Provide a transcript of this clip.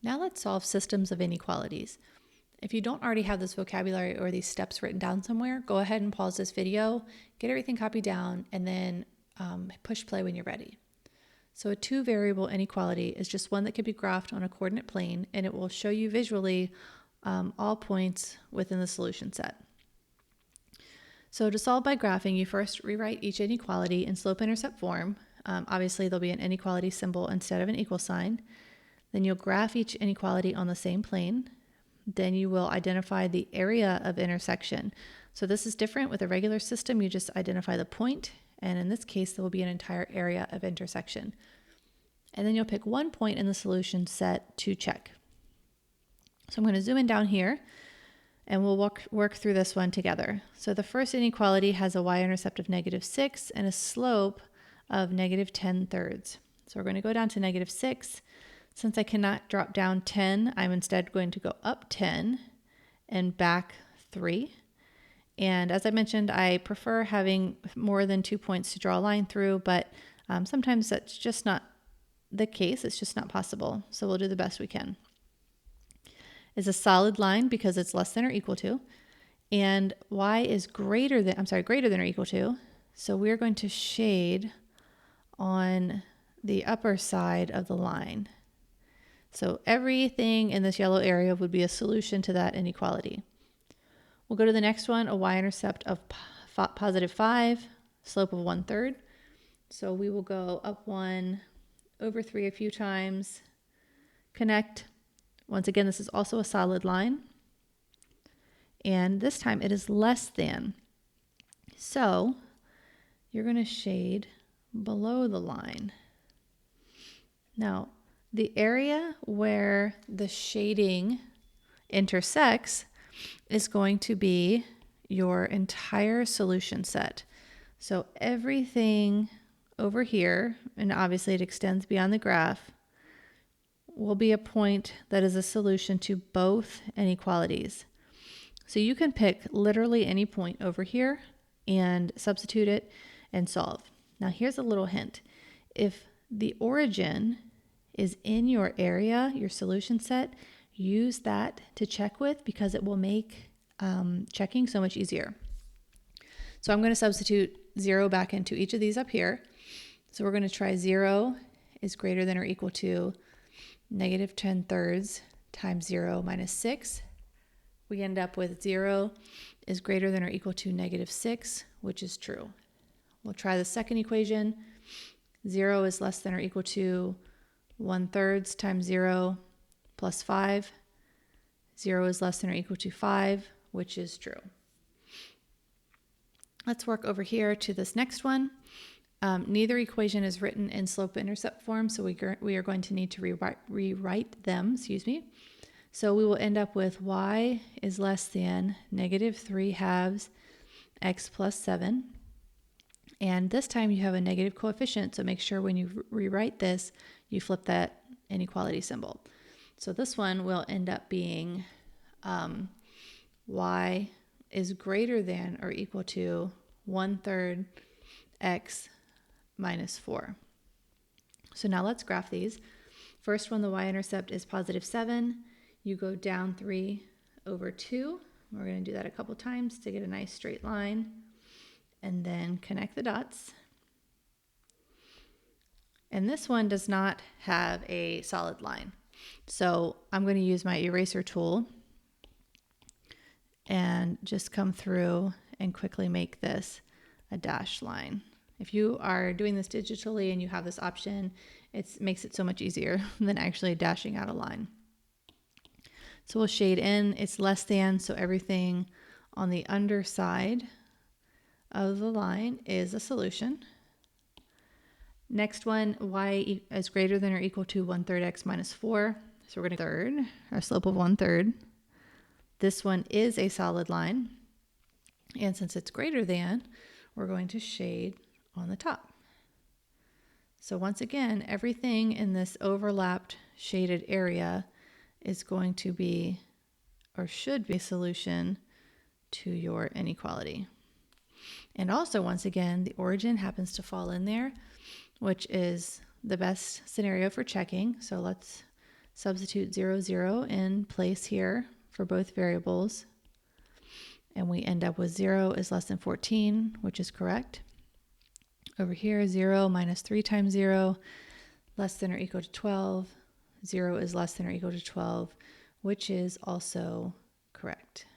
Now let's solve systems of inequalities. If you don't already have this vocabulary or these steps written down somewhere, go ahead and pause this video, get everything copied down, and then push play when you're ready. So a two-variable inequality is just one that can be graphed on a coordinate plane, and it will show you visually all points within the solution set. So to solve by graphing, you first rewrite each inequality in slope-intercept form. Obviously, there'll be an inequality symbol instead of an equal sign. Then you'll graph each inequality on the same plane. Then you will identify the area of intersection. So this is different with a regular system. You just identify the point, and in this case, there will be an entire area of intersection. And then you'll pick one point in the solution set to check. So I'm going to zoom in down here, and we'll work through this one together. So the first inequality has a y-intercept of -6 and a slope of -10/3. So we're going to go down to -6. Since I cannot drop down 10, I'm instead going to go up 10 and back 3. And as I mentioned, I prefer having more than 2 points to draw a line through, but sometimes that's just not the case. It's just not possible. So we'll do the best we can. Is a solid line because it's less than or equal to, and y is greater than or equal to. So we're going to shade on the upper side of the line. So everything in this yellow area would be a solution to that inequality. We'll go to the next one, a y-intercept of +5, slope of 1/3. So we will go up 1 over 3 a few times, connect. Once again, this is also a solid line. And this time it is less than. So you're going to shade below the line. Now, the area where the shading intersects is going to be your entire solution set. So everything over here, and obviously it extends beyond the graph, will be a point that is a solution to both inequalities. So you can pick literally any point over here and substitute it and solve. Now here's a little hint. If the origin is in your area, your solution set, use that to check with because it will make checking so much easier. So I'm going to substitute 0 back into each of these up here. So we're going to try 0 is greater than or equal to -10/3 times 0 minus 6. We end up with 0 is greater than or equal to -6, which is true. We'll try the second equation. 0 is less than or equal to 1/3 times 0 plus 5. 0 is less than or equal to 5, which is true. Let's work over here to this next one. Neither equation is written in slope-intercept form, so we are going to need to rewrite them, So we will end up with y is less than -3/2 x plus 7. And this time you have a negative coefficient, so make sure when you rewrite this, you flip that inequality symbol. So this one will end up being y is greater than or equal to 1/3 x minus 4. So now let's graph these. First one, the y-intercept is +7. You go down 3 over 2. We're going to do that a couple times to get a nice straight line. And then connect the dots. And this one does not have a solid line. So I'm going to use my eraser tool and just come through and quickly make this a dashed line. If you are doing this digitally and you have this option, it makes it so much easier than actually dashing out a line. So we'll shade in, it's less than, so everything on the underside of the line is a solution. Next one, y is greater than or equal to 1/3 x minus 4. So we're going to third, our slope of 1/3. This one is a solid line. And since it's greater than, we're going to shade on the top. So once again, everything in this overlapped shaded area is going to be, or should be, a solution to your inequality. And also, once again, the origin happens to fall in there, which is the best scenario for checking. So let's Substitute 0, 0 in place here for both variables. And we end up with 0 is less than 14, which is correct. Over here, 0 minus 3 times 0, less than or equal to 12. 0 is less than or equal to 12, which is also correct.